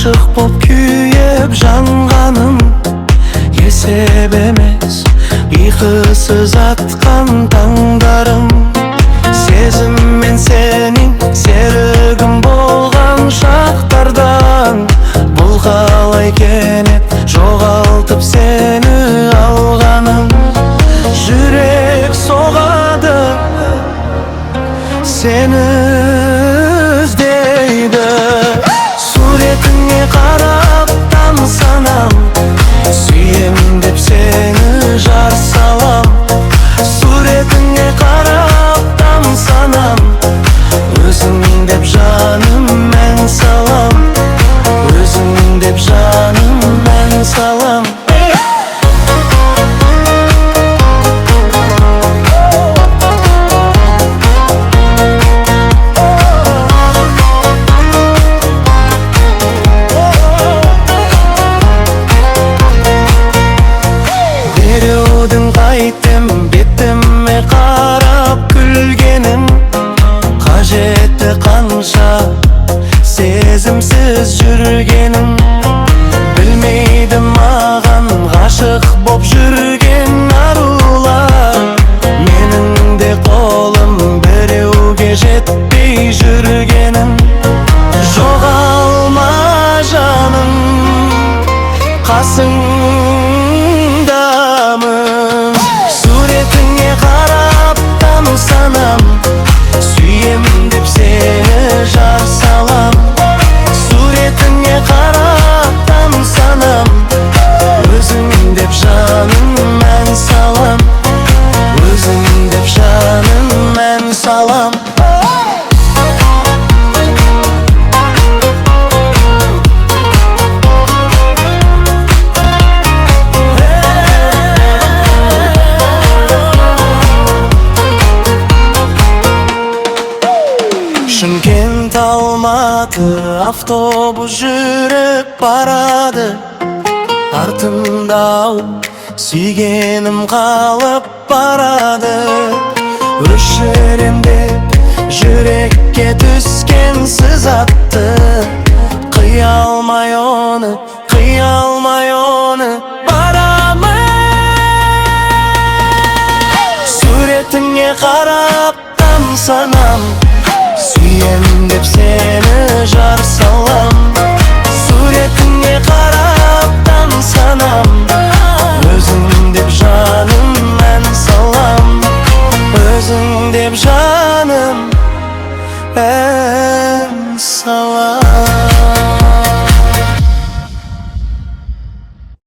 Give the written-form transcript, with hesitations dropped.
Aşık boп kүйіп жанғаным есеп емес, ұйқысыз атқан таңдарым. Сезіммен сенің серігім болған шақтардан, бұл қалай кенет жоғалтып сені алғаным. Жүрек соғады, сені іздейді. Суретіңе қарап тамсанам, сүйем деп сені жар салам. Суретіңе қарап тамсанам, өзің деп жаным мән салам. Өзің деп жаным мән салам. Қайтем бетіме қарап күлгенің, қажеті қанша сезімсіз жүргенің. Білмейді маған ғашық боп жүрген арулар. Менің де қолым біреуге жетпей жүргенім. Жоғалма жаным, қасыңдамын. Суретіңе қарап тамсанам, сүйем деп сені жар салам. Суретіңе қарап тамсанам, өзің деп жаным мән салам. Өзің деп жаным мән салам. Шымкент, Алматы автобус жүріп барады. Артымда сүйгенім қалып барады. Өшірем деп жүрекке түскен сызатты, қия алмай оны, қия алмай оны барамын. Суретіңе қарап тамсанам, сүйем деп сені жар салам. Суретіңе қарап тамсанам, өзің деп жаным мән салам. Өзің деп жаным мән салам.